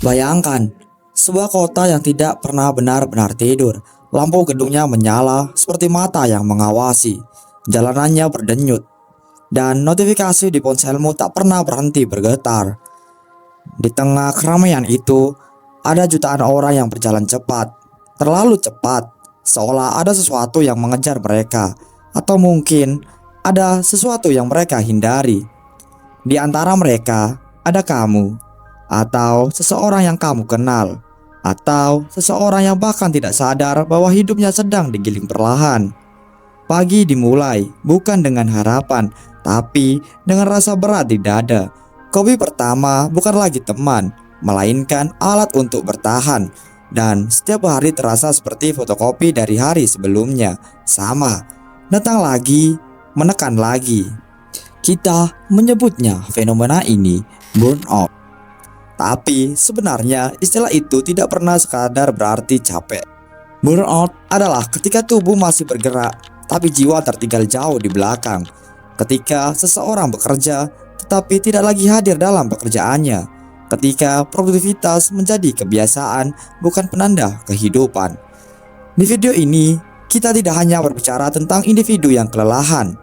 Bayangkan, sebuah kota yang tidak pernah benar-benar tidur. Lampu gedungnya menyala seperti mata yang mengawasi. Jalanannya berdenyut, dan notifikasi di ponselmu tak pernah berhenti bergetar. Di tengah keramaian itu, ada jutaan orang yang berjalan cepat, terlalu cepat, seolah ada sesuatu yang mengejar mereka, atau mungkin ada sesuatu yang mereka hindari. Di antara mereka, ada kamu, atau seseorang yang kamu kenal, atau seseorang yang bahkan tidak sadar bahwa hidupnya sedang digiling perlahan. Pagi dimulai bukan dengan harapan, tapi dengan rasa berat di dada. Kopi pertama bukan lagi teman, melainkan alat untuk bertahan. Dan setiap hari terasa seperti fotokopi dari hari sebelumnya. Sama, datang lagi, menekan lagi. Kita menyebutnya fenomena ini burnout. Tapi sebenarnya istilah itu tidak pernah sekadar berarti capek. Burnout adalah ketika tubuh masih bergerak, tapi jiwa tertinggal jauh di belakang. Ketika seseorang bekerja, tetapi tidak lagi hadir dalam pekerjaannya. Ketika produktivitas menjadi kebiasaan, bukan penanda kehidupan. Di video ini, kita tidak hanya berbicara tentang individu yang kelelahan.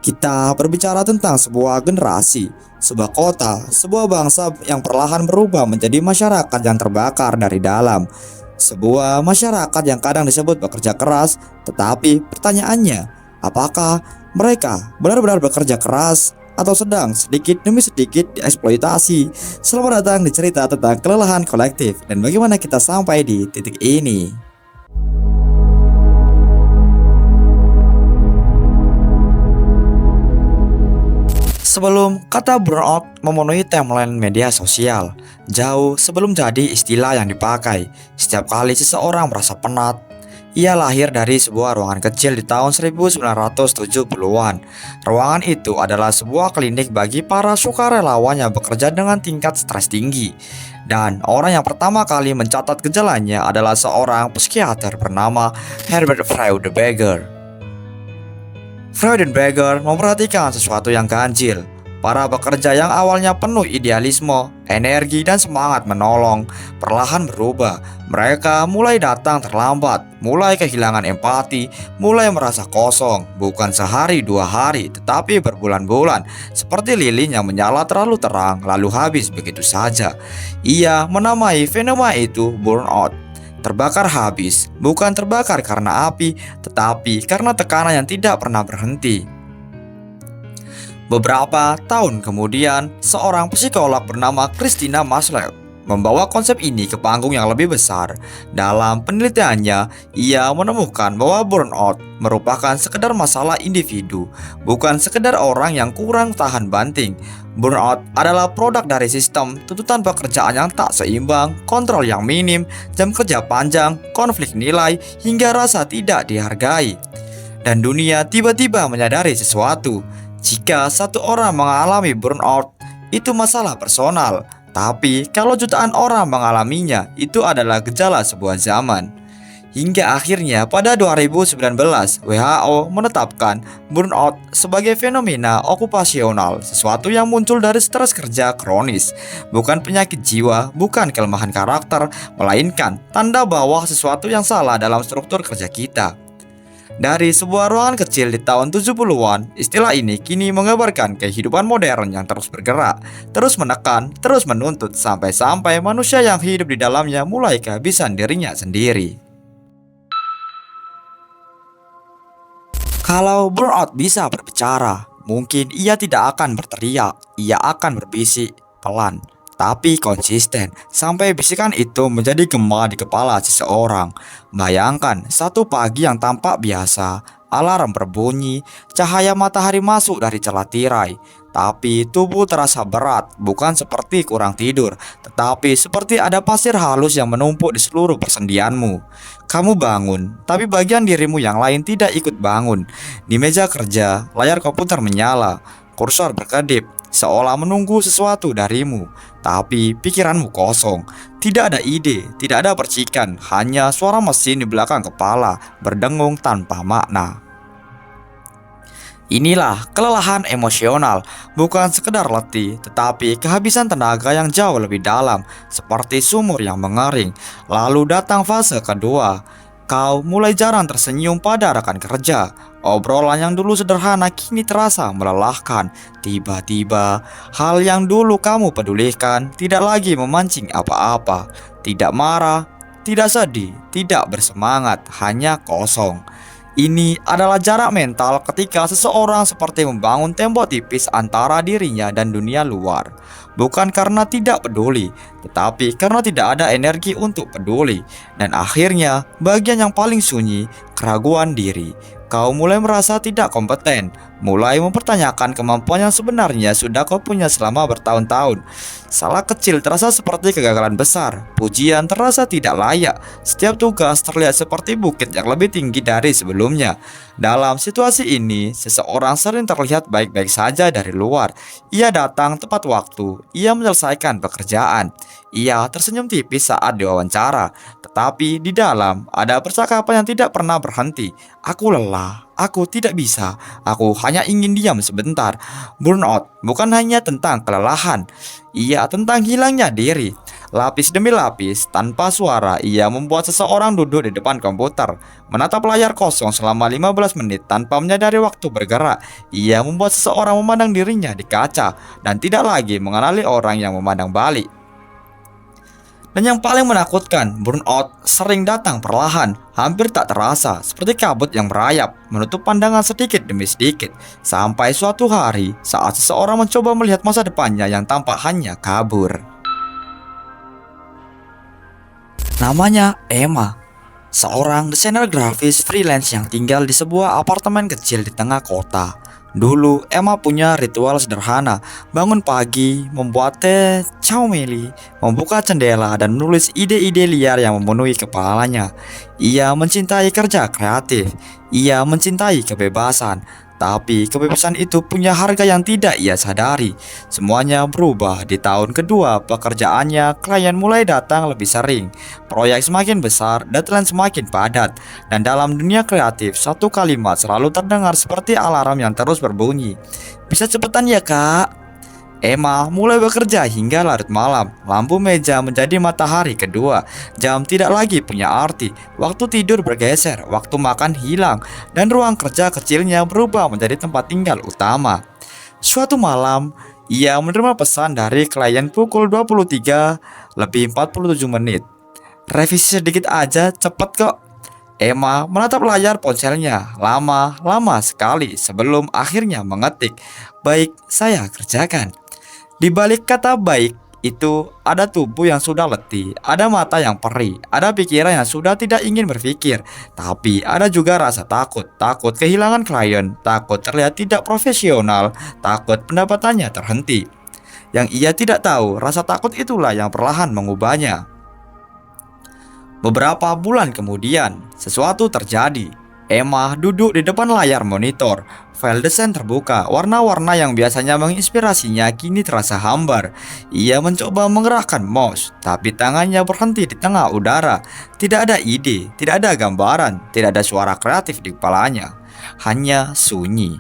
Kita berbicara tentang sebuah generasi, sebuah kota, sebuah bangsa yang perlahan berubah menjadi masyarakat yang terbakar dari dalam. Sebuah masyarakat yang kadang disebut bekerja keras, tetapi pertanyaannya, apakah mereka benar-benar bekerja keras atau sedang sedikit demi sedikit dieksploitasi? Selamat datang di cerita tentang kelelahan kolektif dan bagaimana kita sampai di titik ini. Sebelum kata burnout memenuhi timeline media sosial, jauh sebelum jadi istilah yang dipakai, setiap kali seseorang merasa penat, ia lahir dari sebuah ruangan kecil di tahun 1970-an. Ruangan itu adalah sebuah klinik bagi para sukarelawan yang bekerja dengan tingkat stres tinggi. Dan orang yang pertama kali mencatat gejalanya adalah seorang psikiater bernama Herbert Freudenberger. Freudenberger memperhatikan sesuatu yang ganjil. Para pekerja yang awalnya penuh idealisme, energi, dan semangat menolong, perlahan berubah. Mereka mulai datang terlambat, mulai kehilangan empati, mulai merasa kosong. Bukan sehari dua hari, tetapi berbulan-bulan. Seperti lilin yang menyala terlalu terang, lalu habis begitu saja. Ia menamai fenomena itu burnout. Terbakar habis, bukan terbakar karena api, tetapi karena tekanan yang tidak pernah berhenti. Beberapa tahun kemudian, seorang psikolog bernama Christina Maslow membawa konsep ini ke panggung yang lebih besar. Dalam penelitiannya, ia menemukan bahwa burnout merupakan sekedar masalah individu, bukan sekedar orang yang kurang tahan banting. Burnout adalah produk dari sistem tuntutan pekerjaan yang tak seimbang, kontrol yang minim, jam kerja panjang, konflik nilai, hingga rasa tidak dihargai. Dan dunia tiba-tiba menyadari sesuatu. Jika satu orang mengalami burnout, itu masalah personal. Tapi kalau jutaan orang mengalaminya, itu adalah gejala sebuah zaman. Hingga akhirnya pada 2019, WHO menetapkan burnout sebagai fenomena okupasional, sesuatu yang muncul dari stres kerja kronis. Bukan penyakit jiwa, bukan kelemahan karakter, melainkan tanda bahwa sesuatu yang salah dalam struktur kerja kita. Dari sebuah ruangan kecil di tahun 70-an, istilah ini kini menggambarkan kehidupan modern yang terus bergerak, terus menekan, terus menuntut, sampai-sampai manusia yang hidup di dalamnya mulai kehabisan dirinya sendiri. Kalau burnout bisa berbicara, mungkin ia tidak akan berteriak, ia akan berbisik pelan, tapi konsisten, sampai bisikan itu menjadi gema di kepala seseorang. Bayangkan satu pagi yang tampak biasa, alarm berbunyi, cahaya matahari masuk dari celah tirai, tapi tubuh terasa berat, bukan seperti kurang tidur, tetapi seperti ada pasir halus yang menumpuk di seluruh persendianmu. Kamu bangun, tapi bagian dirimu yang lain tidak ikut bangun. Di meja kerja, layar komputer menyala, kursor berkedip, seolah menunggu sesuatu darimu. Tapi pikiranmu kosong, tidak ada ide, tidak ada percikan, hanya suara mesin di belakang kepala berdengung tanpa makna. Inilah kelelahan emosional, bukan sekedar letih, tetapi kehabisan tenaga yang jauh lebih dalam, seperti sumur yang mengering. Lalu datang fase kedua. Kau mulai jarang tersenyum pada rekan kerja. Obrolan yang dulu sederhana kini terasa melelahkan. Tiba-tiba, hal yang dulu kamu pedulikan tidak lagi memancing apa-apa. Tidak marah, tidak sedih, tidak bersemangat, hanya kosong. Ini adalah jarak mental ketika seseorang seperti membangun tembok tipis antara dirinya dan dunia luar. Bukan karena tidak peduli, tetapi karena tidak ada energi untuk peduli. Dan akhirnya, bagian yang paling sunyi, keraguan diri. Kau mulai merasa tidak kompeten, mulai mempertanyakan kemampuan yang sebenarnya sudah kau punya selama bertahun-tahun. Salah kecil terasa seperti kegagalan besar, pujian terasa tidak layak, setiap tugas terlihat seperti bukit yang lebih tinggi dari sebelumnya. Dalam situasi ini, seseorang sering terlihat baik-baik saja dari luar. Ia datang tepat waktu, ia menyelesaikan pekerjaan, ia tersenyum tipis saat diwawancara. Tetapi di dalam ada percakapan yang tidak pernah berhenti. Aku lelah, aku tidak bisa, aku hanya ingin diam sebentar. Burnout bukan hanya tentang kelelahan, ia tentang hilangnya diri. Lapis demi lapis, tanpa suara, ia membuat seseorang duduk di depan komputer, menatap layar kosong selama 15 menit tanpa menyadari waktu bergerak. Ia membuat seseorang memandang dirinya di kaca dan tidak lagi mengenali orang yang memandang balik. Dan yang paling menakutkan, burnout sering datang perlahan, hampir tak terasa, seperti kabut yang merayap, menutup pandangan sedikit demi sedikit, sampai suatu hari saat seseorang mencoba melihat masa depannya yang tampak hanya kabur. Namanya Emma, seorang desainer grafis freelance yang tinggal di sebuah apartemen kecil di tengah kota. Dulu Emma punya ritual sederhana, bangun pagi, membuat teh chamomile, membuka jendela dan menulis ide-ide liar yang memenuhi kepalanya. Ia mencintai kerja kreatif, ia mencintai kebebasan. Tapi kebebasan itu punya harga yang tidak ia sadari. Semuanya berubah di tahun kedua pekerjaannya. Klien mulai datang lebih sering, proyek semakin besar, deadline semakin padat. Dan dalam dunia kreatif, satu kalimat selalu terdengar seperti alarm yang terus berbunyi. Bisa cepetan ya kak? Emma mulai bekerja hingga larut malam. Lampu meja menjadi matahari kedua. Jam tidak lagi punya arti. Waktu tidur bergeser, waktu makan hilang, dan ruang kerja kecilnya berubah menjadi tempat tinggal utama. Suatu malam, ia menerima pesan dari klien pukul 23 lebih 47 menit. Revisi sedikit aja, cepet kok. Emma menatap layar ponselnya lama sekali sebelum akhirnya mengetik, "Baik, saya kerjakan." Di balik kata baik itu ada tubuh yang sudah letih, ada mata yang perih, ada pikiran yang sudah tidak ingin berpikir. Tapi ada juga rasa takut, takut kehilangan klien, takut terlihat tidak profesional, takut pendapatannya terhenti. Yang ia tidak tahu, rasa takut itulah yang perlahan mengubahnya. Beberapa bulan kemudian, sesuatu terjadi. Emma duduk di depan layar monitor. File desain terbuka, warna-warna yang biasanya menginspirasinya kini terasa hambar. Ia mencoba mengerahkan mouse, tapi tangannya berhenti di tengah udara. Tidak ada ide, tidak ada gambaran, tidak ada suara kreatif di kepalanya. Hanya sunyi.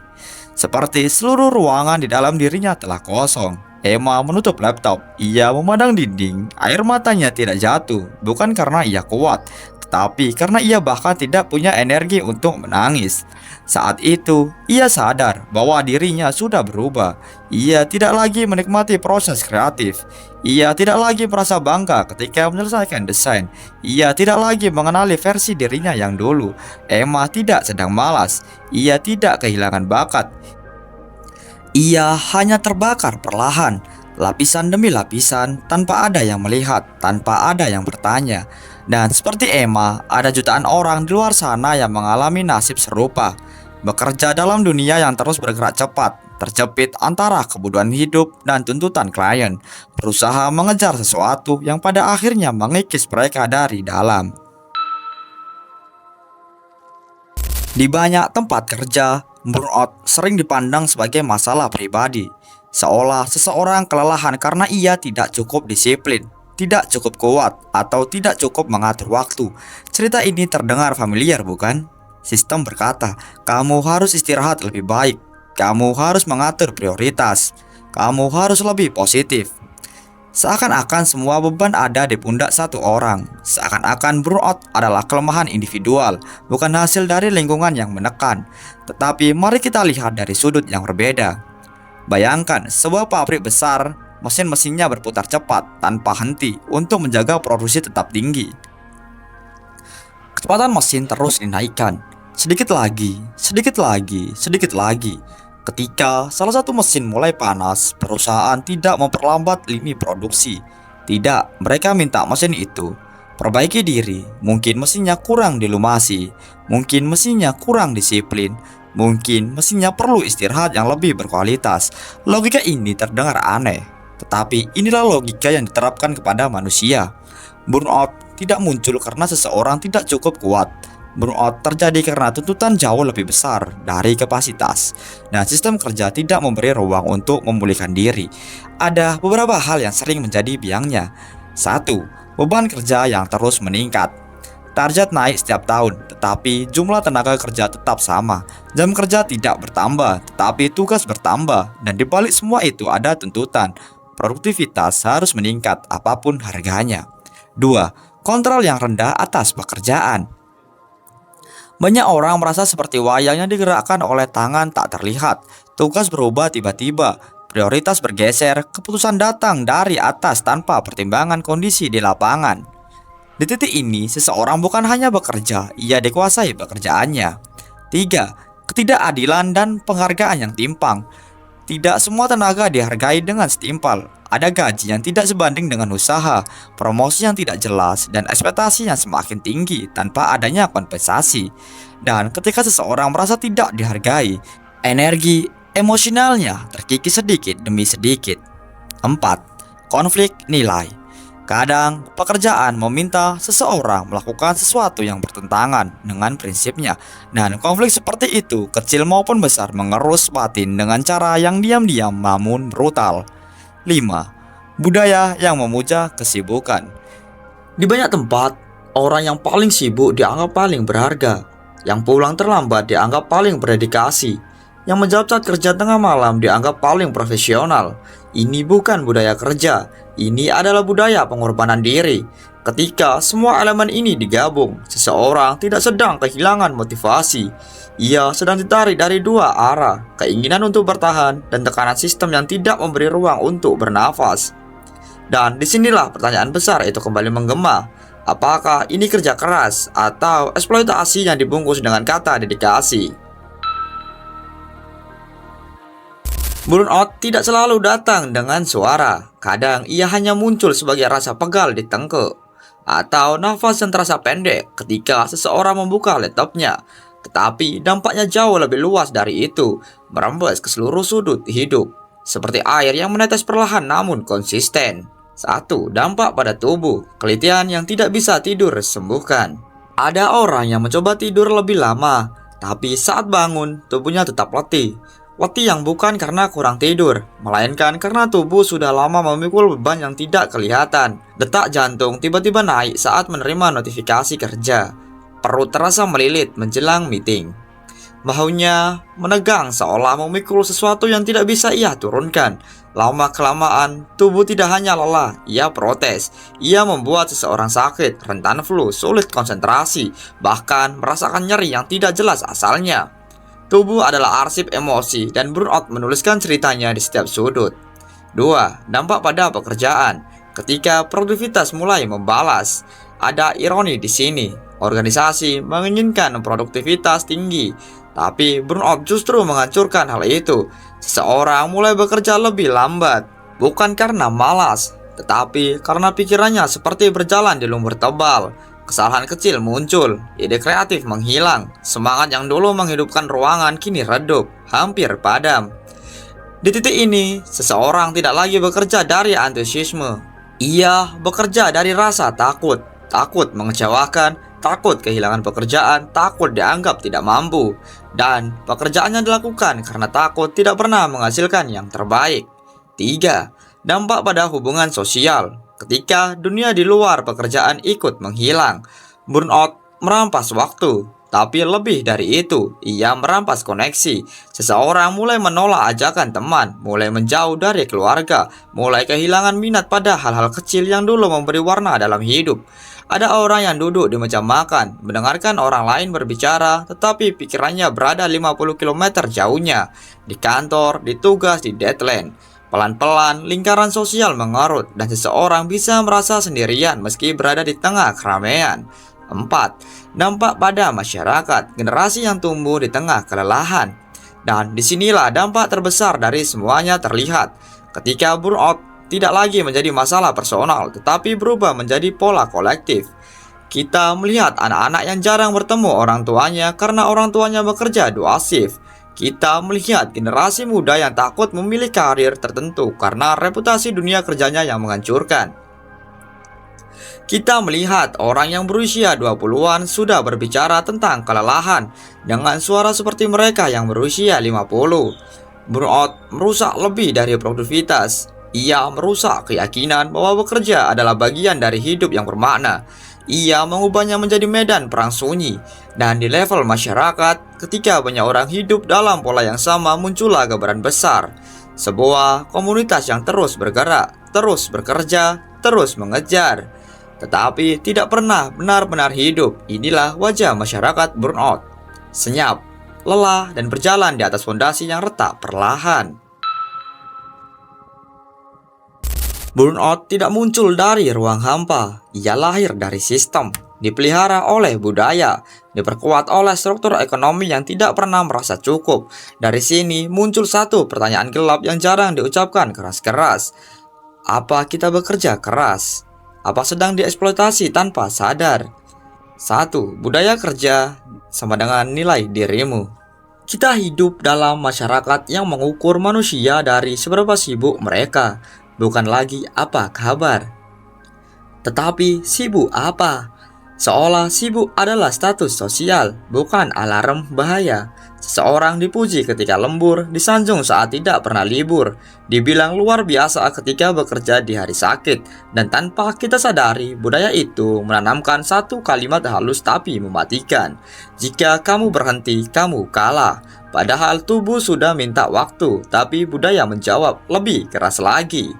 Seperti seluruh ruangan di dalam dirinya telah kosong. Emma menutup laptop. Ia memandang dinding. Air matanya tidak jatuh, bukan karena ia kuat, tetapi karena ia bahkan tidak punya energi untuk menangis. Saat itu, ia sadar bahwa dirinya sudah berubah. Ia tidak lagi menikmati proses kreatif. Ia tidak lagi merasa bangga ketika menyelesaikan desain. Ia tidak lagi mengenali versi dirinya yang dulu. Emma tidak sedang malas. Ia tidak kehilangan bakat. Ia hanya terbakar perlahan, lapisan demi lapisan, tanpa ada yang melihat, tanpa ada yang bertanya. Dan seperti Emma, ada jutaan orang di luar sana yang mengalami nasib serupa. Bekerja dalam dunia yang terus bergerak cepat, terjepit antara kebutuhan hidup dan tuntutan klien. Berusaha mengejar sesuatu yang pada akhirnya mengikis mereka dari dalam. Di banyak tempat kerja, burnout sering dipandang sebagai masalah pribadi, seolah seseorang kelelahan karena ia tidak cukup disiplin, tidak cukup kuat, atau tidak cukup mengatur waktu. Cerita ini terdengar familiar bukan? Sistem berkata, kamu harus istirahat lebih baik. kamu harus mengatur prioritas, kamu harus lebih positif. Seakan-akan semua beban ada di pundak satu orang. Seakan-akan burnout adalah kelemahan individual, bukan hasil dari lingkungan yang menekan. Tetapi mari kita lihat dari sudut yang berbeda. Bayangkan sebuah pabrik besar, mesin-mesinnya berputar cepat tanpa henti untuk menjaga produksi tetap tinggi. Kecepatan mesin terus dinaikkan, sedikit lagi, sedikit lagi, sedikit lagi. Ketika salah satu mesin mulai panas, perusahaan tidak memperlambat lini produksi. Tidak, mereka minta mesin itu perbaiki diri. Mungkin mesinnya kurang dilumasi, mungkin mesinnya kurang disiplin, mungkin mesinnya perlu istirahat yang lebih berkualitas. Logika ini terdengar aneh, tetapi inilah logika yang diterapkan kepada manusia. Burnout tidak muncul karena seseorang tidak cukup kuat. Burnout terjadi karena tuntutan jauh lebih besar dari kapasitas, dan sistem kerja tidak memberi ruang untuk memulihkan diri. Ada beberapa hal yang sering menjadi biangnya. 1. Beban kerja yang terus meningkat. Target naik setiap tahun, tetapi jumlah tenaga kerja tetap sama. Jam kerja tidak bertambah, tetapi tugas bertambah. Dan di balik semua itu ada tuntutan. Produktivitas harus meningkat apapun harganya. 2. Kontrol yang rendah atas pekerjaan. Banyak orang merasa seperti wayang yang digerakkan oleh tangan tak terlihat. Tugas berubah tiba-tiba, prioritas bergeser, keputusan datang dari atas tanpa pertimbangan kondisi di lapangan. Di titik ini, seseorang bukan hanya bekerja, ia dikuasai pekerjaannya. 3. Ketidakadilan dan penghargaan yang timpang. Tidak semua tenaga dihargai dengan setimpal. Ada gaji yang tidak sebanding dengan usaha, promosi yang tidak jelas, dan ekspektasi yang semakin tinggi tanpa adanya kompensasi. Dan ketika seseorang merasa tidak dihargai, energi emosionalnya terkikis sedikit demi sedikit. 4. Konflik nilai. Kadang pekerjaan meminta seseorang melakukan sesuatu yang bertentangan dengan prinsipnya, dan konflik seperti itu, kecil maupun besar, mengerus batin dengan cara yang diam-diam namun brutal. 5. Budaya yang memuja kesibukan. Di banyak tempat, orang yang paling sibuk dianggap paling berharga, yang pulang terlambat dianggap paling berdedikasi, yang menjawab saat kerja tengah malam dianggap paling profesional. Ini bukan budaya kerja, ini adalah budaya pengorbanan diri. Ketika semua elemen ini digabung, seseorang tidak sedang kehilangan motivasi. Ia sedang ditarik dari dua arah, keinginan untuk bertahan dan tekanan sistem yang tidak memberi ruang untuk bernafas. Dan disinilah pertanyaan besar itu kembali menggema. Apakah ini kerja keras atau eksploitasi yang dibungkus dengan kata dedikasi? Burnout tidak selalu datang dengan suara. Kadang ia hanya muncul sebagai rasa pegal di tengkuk atau nafas yang terasa pendek ketika seseorang membuka laptopnya. Tetapi dampaknya jauh lebih luas dari itu, merembes ke seluruh sudut hidup, seperti air yang menetes perlahan namun konsisten. 1. Dampak pada tubuh. Kelitian yang tidak bisa tidur sembuhkan. Ada orang yang mencoba tidur lebih lama, tapi saat bangun tubuhnya tetap letih. Letih yang bukan karena kurang tidur, melainkan karena tubuh sudah lama memikul beban yang tidak kelihatan. Detak jantung tiba-tiba naik saat menerima notifikasi kerja. Perut terasa melilit menjelang meeting. Bahunya menegang seolah memikul sesuatu yang tidak bisa ia turunkan. Lama-kelamaan, tubuh tidak hanya lelah, ia protes. Ia membuat seseorang sakit, rentan flu, sulit konsentrasi, bahkan merasakan nyeri yang tidak jelas asalnya. Tubuh adalah arsip emosi dan burnout menuliskan ceritanya di setiap sudut. 2. Dampak pada pekerjaan. Ketika produktivitas mulai membalas, ada ironi di sini. Organisasi menginginkan produktivitas tinggi, tapi burnout justru menghancurkan hal itu. Seseorang mulai bekerja lebih lambat, bukan karena malas, tetapi karena pikirannya seperti berjalan di lumpur tebal. Kesalahan kecil muncul, ide kreatif menghilang, semangat yang dulu menghidupkan ruangan kini redup, hampir padam. Di titik ini, seseorang tidak lagi bekerja dari antusiasme. Ia bekerja dari rasa takut, takut mengecewakan, takut kehilangan pekerjaan, takut dianggap tidak mampu, dan pekerjaannya dilakukan karena takut tidak pernah menghasilkan yang terbaik. 3. Dampak pada hubungan sosial. Ketika dunia di luar pekerjaan ikut menghilang, burnout merampas waktu. Tapi lebih dari itu, ia merampas koneksi. Seseorang mulai menolak ajakan teman, mulai menjauh dari keluarga, mulai kehilangan minat pada hal-hal kecil yang dulu memberi warna dalam hidup. Ada orang yang duduk di meja makan, mendengarkan orang lain berbicara, tetapi pikirannya berada 50 km jauhnya. Di kantor, di tugas, di deadline. Pelan-pelan, lingkaran sosial mengerut dan seseorang bisa merasa sendirian meski berada di tengah keramaian. 4. Dampak pada masyarakat, generasi yang tumbuh di tengah kelelahan. Dan disinilah dampak terbesar dari semuanya terlihat. Ketika burnout tidak lagi menjadi masalah personal, tetapi berubah menjadi pola kolektif. Kita melihat anak-anak yang jarang bertemu orang tuanya karena orang tuanya bekerja 2 shift. Kita melihat generasi muda yang takut memilih karir tertentu karena reputasi dunia kerjanya yang menghancurkan. Kita melihat orang yang berusia 20-an sudah berbicara tentang kelelahan dengan suara seperti mereka yang berusia 50. Burnout merusak lebih dari produktivitas. Ia merusak keyakinan bahwa bekerja adalah bagian dari hidup yang bermakna. Ia mengubahnya menjadi medan perang sunyi. Dan di level masyarakat, ketika banyak orang hidup dalam pola yang sama, muncullah gambaran besar. Sebuah komunitas yang terus bergerak, terus bekerja, terus mengejar, tetapi tidak pernah benar-benar hidup. Inilah wajah masyarakat burnout. Senyap, lelah, dan berjalan di atas fondasi yang retak perlahan. Burnout tidak muncul dari ruang hampa. Ia lahir dari sistem, dipelihara oleh budaya, diperkuat oleh struktur ekonomi yang tidak pernah merasa cukup. Dari sini muncul satu pertanyaan gelap yang jarang diucapkan keras-keras. Apa kita bekerja keras? Apa sedang dieksploitasi tanpa sadar? 1. Budaya kerja sama dengan nilai dirimu. Kita hidup dalam masyarakat yang mengukur manusia dari seberapa sibuk mereka, bukan lagi apa kabar, tetapi sibuk apa. Seolah sibuk adalah status sosial, bukan alarm bahaya. Seseorang dipuji ketika lembur, disanjung saat tidak pernah libur, dibilang luar biasa ketika bekerja di hari sakit. Dan tanpa kita sadari, budaya itu menanamkan satu kalimat halus tapi mematikan. Jika kamu berhenti, kamu kalah. Padahal tubuh sudah minta waktu, tapi budaya menjawab lebih keras lagi.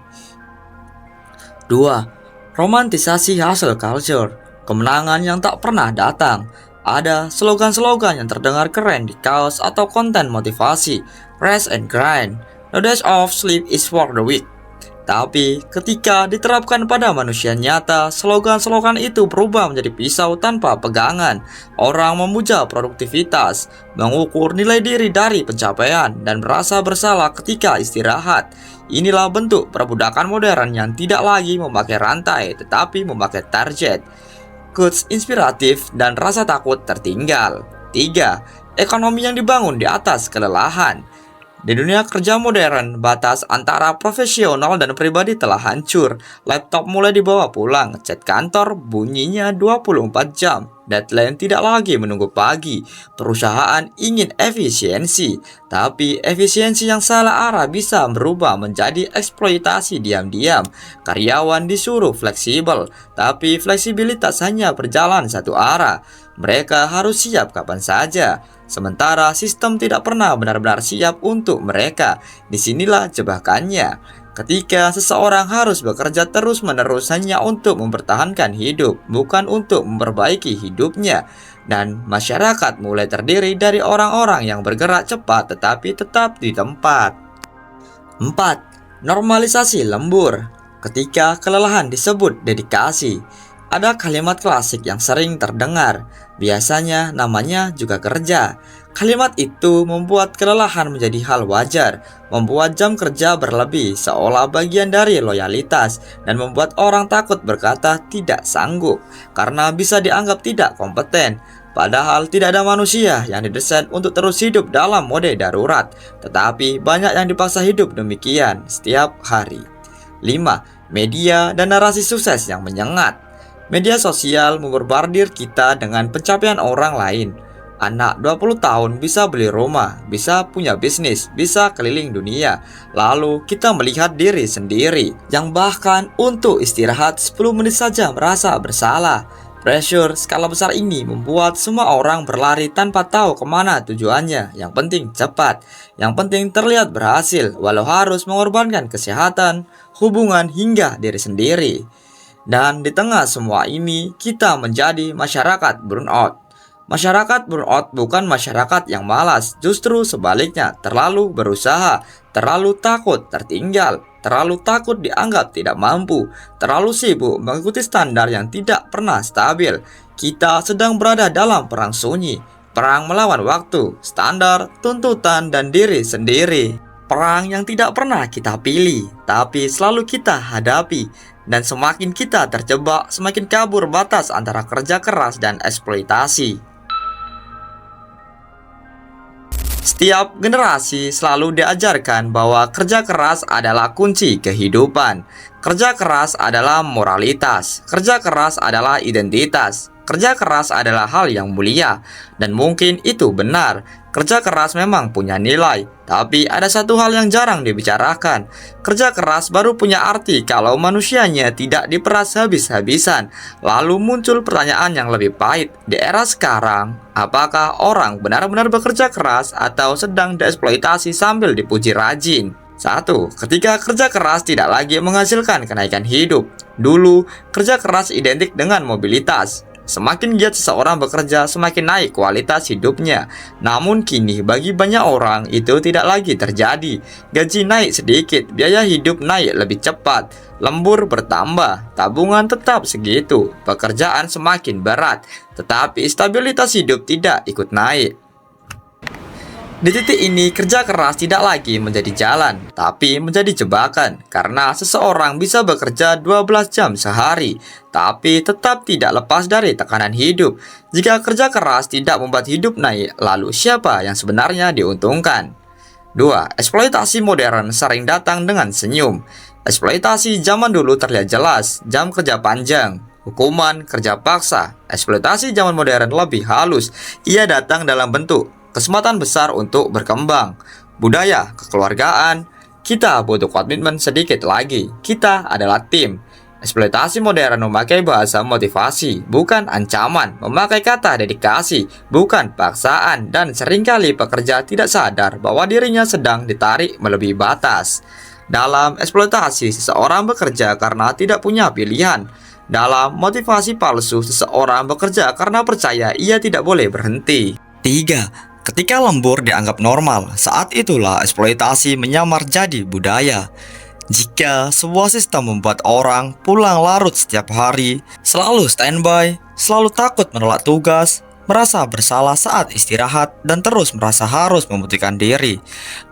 2. Romantisasi hustle culture, kemenangan yang tak pernah datang. Ada slogan-slogan yang terdengar keren di kaos atau konten motivasi. Rest and grind, no days off, sleep is for the weak. Tapi ketika diterapkan pada manusia nyata, slogan-slogan itu berubah menjadi pisau tanpa pegangan. Orang memuja produktivitas, mengukur nilai diri dari pencapaian, dan merasa bersalah ketika istirahat. Inilah bentuk perbudakan modern yang tidak lagi memakai rantai, tetapi memakai target. Quotes inspiratif dan rasa takut tertinggal. 3. Ekonomi yang dibangun di atas kelelahan. Di dunia kerja modern, batas antara profesional dan pribadi telah hancur. Laptop mulai dibawa pulang, chat kantor bunyinya 24 jam. Deadline tidak lagi menunggu pagi. Perusahaan ingin efisiensi, tapi efisiensi yang salah arah bisa berubah menjadi eksploitasi diam-diam. Karyawan disuruh fleksibel, tapi fleksibilitas hanya berjalan satu arah. Mereka harus siap kapan saja, sementara sistem tidak pernah benar-benar siap untuk mereka. Disinilah jebakannya. Ketika seseorang harus bekerja terus-menerus hanya untuk mempertahankan hidup, bukan untuk memperbaiki hidupnya. Dan masyarakat mulai terdiri dari orang-orang yang bergerak cepat tetapi tetap di tempat. 4. Normalisasi lembur. Ketika kelelahan disebut dedikasi. Ada kalimat klasik yang sering terdengar, biasanya namanya juga kerja. Kalimat itu membuat kelelahan menjadi hal wajar, membuat jam kerja berlebih seolah bagian dari loyalitas, dan membuat orang takut berkata tidak sanggup karena bisa dianggap tidak kompeten. Padahal tidak ada manusia yang didesain untuk terus hidup dalam mode darurat, tetapi banyak yang dipaksa hidup demikian setiap hari. 5. Media dan narasi sukses yang menyengat. Media sosial memborbardir kita dengan pencapaian orang lain. Anak 20 tahun bisa beli rumah, bisa punya bisnis, bisa keliling dunia. Lalu kita melihat diri sendiri yang bahkan untuk istirahat 10 menit saja merasa bersalah. Pressure skala besar ini membuat semua orang berlari tanpa tahu kemana tujuannya. Yang penting cepat, yang penting terlihat berhasil, walau harus mengorbankan kesehatan, hubungan, hingga diri sendiri. Dan di tengah semua ini, kita menjadi masyarakat burnout. Masyarakat burnout bukan masyarakat yang malas, justru sebaliknya, terlalu berusaha, terlalu takut tertinggal, terlalu takut dianggap tidak mampu, terlalu sibuk mengikuti standar yang tidak pernah stabil. Kita sedang berada dalam perang sunyi, perang melawan waktu, standar, tuntutan, dan diri sendiri. Perang yang tidak pernah kita pilih, tapi selalu kita hadapi. Dan semakin kita terjebak, semakin kabur batas antara kerja keras dan eksploitasi. Setiap generasi selalu diajarkan bahwa kerja keras adalah kunci kehidupan. Kerja keras adalah moralitas. Kerja keras adalah identitas. Kerja keras adalah hal yang mulia. Dan mungkin itu benar. Kerja keras memang punya nilai, tapi ada satu hal yang jarang dibicarakan. Kerja keras baru punya arti kalau manusianya tidak diperas habis-habisan. Lalu muncul pertanyaan yang lebih pahit. Di era sekarang, apakah orang benar-benar bekerja keras atau sedang dieksploitasi sambil dipuji rajin? 1. Ketika kerja keras tidak lagi menghasilkan kenaikan hidup. Dulu, kerja keras identik dengan mobilitas. Semakin giat seseorang bekerja, semakin naik kualitas hidupnya. Namun kini bagi banyak orang itu tidak lagi terjadi. Gaji naik sedikit, biaya hidup naik lebih cepat, lembur bertambah, tabungan tetap segitu, pekerjaan semakin berat, tetapi stabilitas hidup tidak ikut naik. Di titik ini, kerja keras tidak lagi menjadi jalan, tapi menjadi jebakan. Karena seseorang bisa bekerja 12 jam sehari, tapi tetap tidak lepas dari tekanan hidup. Jika kerja keras tidak membuat hidup naik, lalu siapa yang sebenarnya diuntungkan? 2. Eksploitasi modern sering datang dengan senyum. Eksploitasi zaman dulu terlihat jelas, jam kerja panjang, hukuman, kerja paksa. Eksploitasi zaman modern lebih halus, ia datang dalam bentuk kesempatan besar untuk berkembang. Budaya, kekeluargaan, kita butuh komitmen sedikit lagi. Kita adalah tim. Eksploitasi modern memakai bahasa motivasi, bukan ancaman. Memakai kata dedikasi, bukan paksaan. Dan seringkali pekerja tidak sadar bahwa dirinya sedang ditarik melebihi batas. Dalam eksploitasi, seseorang bekerja karena tidak punya pilihan. Dalam motivasi palsu, seseorang bekerja karena percaya ia tidak boleh berhenti. 3. Ketika lembur dianggap normal, saat itulah eksploitasi menyamar jadi budaya. Jika sebuah sistem membuat orang pulang larut setiap hari, selalu standby, selalu takut menolak tugas, merasa bersalah saat istirahat, dan terus merasa harus membuktikan diri,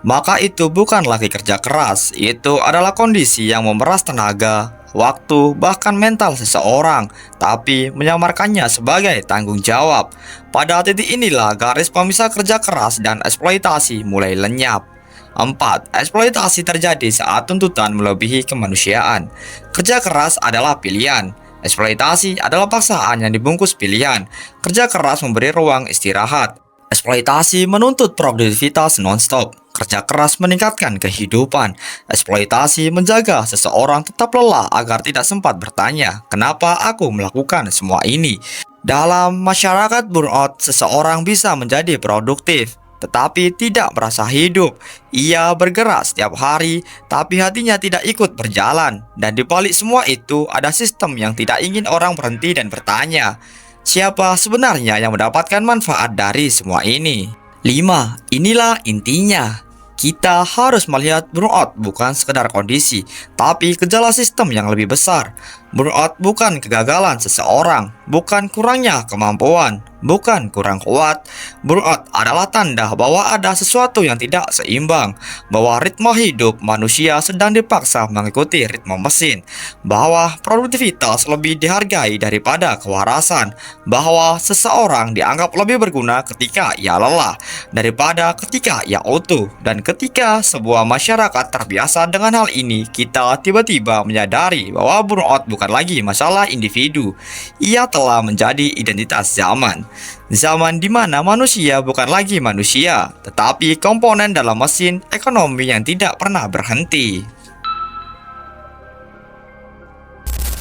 maka itu bukan lagi kerja keras, itu adalah kondisi yang memeras tenaga, waktu, bahkan mental seseorang, tapi menyamarkannya sebagai tanggung jawab. Pada titik inilah garis pemisah kerja keras dan eksploitasi mulai lenyap. 4. Eksploitasi terjadi saat tuntutan melebihi kemanusiaan. Kerja keras adalah pilihan. Eksploitasi adalah paksaan yang dibungkus pilihan. Kerja keras memberi ruang istirahat. Eksploitasi menuntut produktivitas non-stop. Kerja keras meningkatkan kehidupan. Eksploitasi menjaga seseorang tetap lelah agar tidak sempat bertanya, kenapa aku melakukan semua ini? Dalam masyarakat burnout, seseorang bisa menjadi produktif, tetapi tidak merasa hidup. Ia bergerak setiap hari, tapi hatinya tidak ikut berjalan. Dan di balik semua itu, ada sistem yang tidak ingin orang berhenti dan bertanya, siapa sebenarnya yang mendapatkan manfaat dari semua ini? 5. Inilah intinya. Kita harus melihat burnout bukan sekedar kondisi, tapi gejala sistem yang lebih besar. Burnout bukan kegagalan seseorang, bukan kurangnya kemampuan, bukan kurang kuat. Burnout adalah tanda bahwa ada sesuatu yang tidak seimbang, bahwa ritme hidup manusia sedang dipaksa mengikuti ritme mesin, bahwa produktivitas lebih dihargai daripada kewarasan, bahwa seseorang dianggap lebih berguna ketika ia lelah daripada ketika ia utuh. Dan ketika sebuah masyarakat terbiasa dengan hal ini, kita tiba-tiba menyadari bahwa burnout bukan lagi masalah individu. Ia telah menjadi identitas zaman. Zaman di mana manusia bukan lagi manusia, tetapi komponen dalam mesin ekonomi yang tidak pernah berhenti.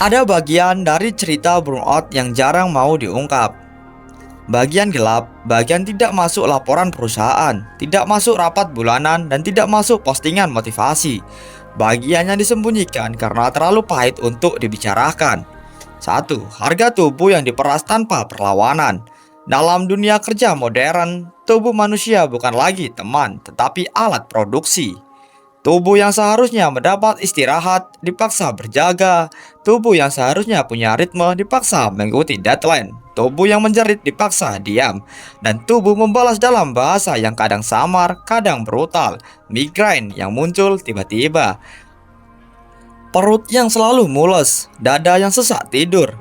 Ada bagian dari cerita burnout yang jarang mau diungkap. Bagian gelap, bagian tidak masuk laporan perusahaan, tidak masuk rapat bulanan, dan tidak masuk postingan motivasi. Bagian yang disembunyikan karena terlalu pahit untuk dibicarakan. 1. Harga tubuh yang diperas tanpa perlawanan. Dalam dunia kerja modern, tubuh manusia bukan lagi teman, tetapi alat produksi. Tubuh yang seharusnya mendapat istirahat dipaksa berjaga. Tubuh yang seharusnya punya ritme dipaksa mengikuti deadline. Tubuh yang menjerit dipaksa diam. Dan tubuh membalas dalam bahasa yang kadang samar, kadang brutal. Migrain yang muncul tiba-tiba. Perut yang selalu mules, dada yang sesak tidur,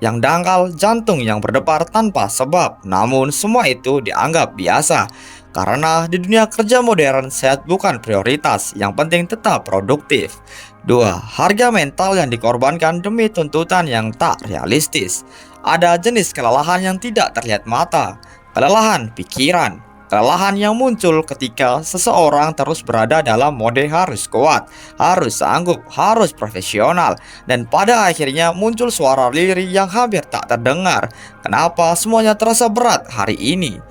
yang dangkal, jantung yang berdebar tanpa sebab. Namun semua itu dianggap biasa. Karena di dunia kerja modern, sehat bukan prioritas, yang penting tetap produktif. 2. Harga mental yang dikorbankan demi tuntutan yang tak realistis. Ada jenis kelelahan yang tidak terlihat mata, kelelahan pikiran, kelelahan yang muncul ketika seseorang terus berada dalam mode harus kuat, harus sanggup, harus profesional, dan pada akhirnya muncul suara lirih yang hampir tak terdengar. Kenapa semuanya terasa berat hari ini?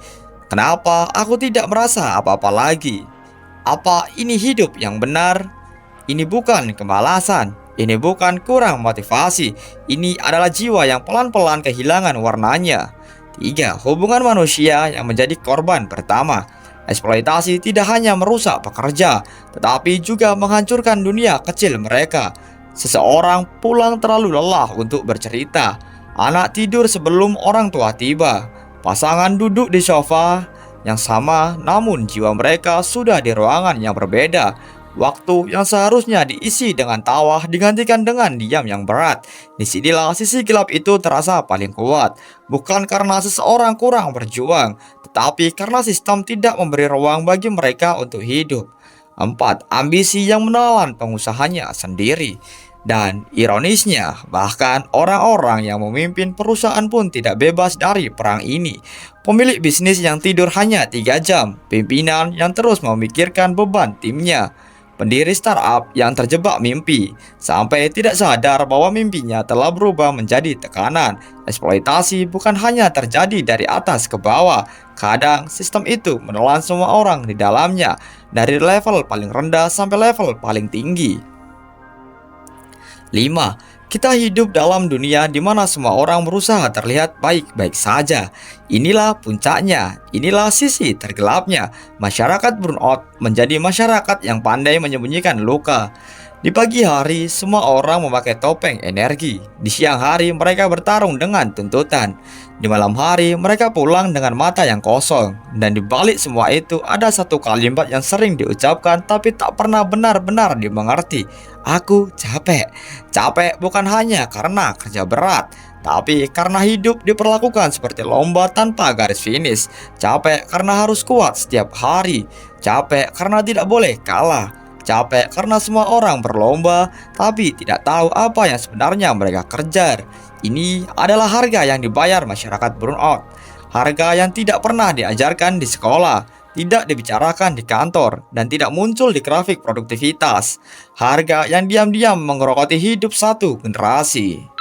Kenapa aku tidak merasa apa-apa lagi? Apa ini hidup yang benar? Ini bukan kemalasan, ini bukan kurang motivasi, ini adalah jiwa yang pelan-pelan kehilangan warnanya. 3. Hubungan manusia yang menjadi korban pertama. Eksploitasi tidak hanya merusak pekerja, tetapi juga menghancurkan dunia kecil mereka. Seseorang pulang terlalu lelah untuk bercerita. Anak tidur sebelum orang tua tiba. Pasangan duduk di sofa yang sama, namun jiwa mereka sudah di ruangan yang berbeda. Waktu yang seharusnya diisi dengan tawa digantikan dengan diam yang berat. Disinilah sisi gelap itu terasa paling kuat. Bukan karena seseorang kurang berjuang, tetapi karena sistem tidak memberi ruang bagi mereka untuk hidup. 4. Ambisi yang menelan pengusahanya sendiri. Dan ironisnya, bahkan orang-orang yang memimpin perusahaan pun tidak bebas dari perang ini. Pemilik bisnis yang tidur hanya 3 jam, pimpinan yang terus memikirkan beban timnya, pendiri startup yang terjebak mimpi, sampai tidak sadar bahwa mimpinya telah berubah menjadi tekanan. Eksploitasi bukan hanya terjadi dari atas ke bawah, kadang sistem itu menelan semua orang di dalamnya, dari level paling rendah sampai level paling tinggi. 5. Kita hidup dalam dunia di mana semua orang berusaha terlihat baik-baik saja. Inilah puncaknya, inilah sisi tergelapnya. Masyarakat burnout menjadi masyarakat yang pandai menyembunyikan luka. Di pagi hari, semua orang memakai topeng energi. Di siang hari, mereka bertarung dengan tuntutan. Di malam hari, mereka pulang dengan mata yang kosong. Dan di balik semua itu, ada satu kalimat yang sering diucapkan tapi tak pernah benar-benar dimengerti. Aku capek. Capek bukan hanya karena kerja berat, tapi karena hidup diperlakukan seperti lomba tanpa garis finish. Capek karena harus kuat setiap hari. Capek karena tidak boleh kalah. Capek karena semua orang berlomba, tapi tidak tahu apa yang sebenarnya mereka kejar. Ini adalah harga yang dibayar masyarakat burnout. Harga yang tidak pernah diajarkan di sekolah, tidak dibicarakan di kantor, dan tidak muncul di grafik produktivitas. Harga yang diam-diam mengerogoti hidup satu generasi.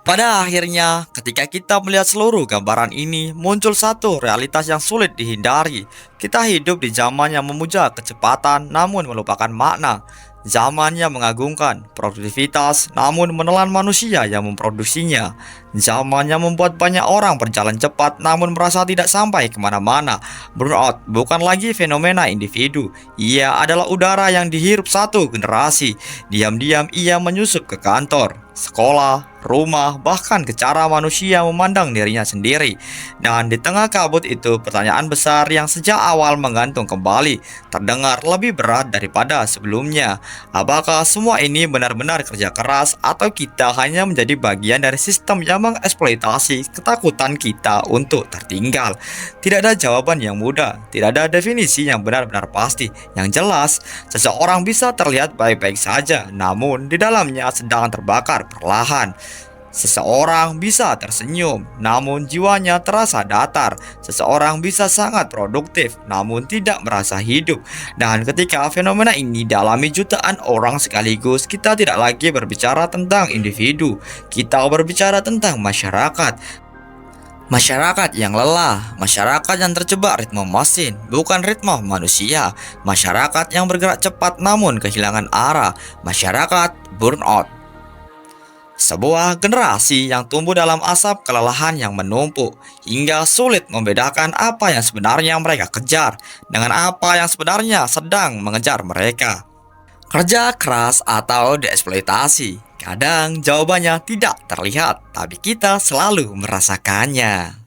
Pada akhirnya, ketika kita melihat seluruh gambaran ini, muncul satu realitas yang sulit dihindari. Kita hidup di zaman yang memuja kecepatan namun melupakan makna. Zaman yang mengagungkan produktivitas namun menelan manusia yang memproduksinya. Zaman yang membuat banyak orang berjalan cepat namun merasa tidak sampai kemana-mana. Burnout bukan lagi fenomena individu, ia adalah udara yang dihirup satu generasi. Diam-diam ia menyusup ke kantor, sekolah, rumah, bahkan ke cara manusia memandang dirinya sendiri. Dan di tengah kabut itu, pertanyaan besar yang sejak awal menggantung kembali terdengar lebih berat daripada sebelumnya. Apakah semua ini benar-benar kerja keras, atau kita hanya menjadi bagian dari sistem yang mengeksploitasi ketakutan kita untuk tertinggal? Tidak ada jawaban yang mudah, tidak ada definisi yang benar-benar pasti. Yang jelas, seseorang bisa terlihat baik-baik saja, namun di dalamnya sedang terbakar perlahan. Seseorang bisa tersenyum, namun jiwanya terasa datar. Seseorang bisa sangat produktif, namun tidak merasa hidup. Dan ketika fenomena ini dialami jutaan orang sekaligus, kita tidak lagi berbicara tentang individu, kita berbicara tentang masyarakat. Masyarakat yang lelah, masyarakat yang terjebak ritme mesin, bukan ritme manusia. Masyarakat yang bergerak cepat namun kehilangan arah, masyarakat burnout. Sebuah generasi yang tumbuh dalam asap kelelahan yang menumpuk, hingga sulit membedakan apa yang sebenarnya mereka kejar dengan apa yang sebenarnya sedang mengejar mereka. Kerja keras atau dieksploitasi? Kadang jawabannya tidak terlihat, tapi kita selalu merasakannya.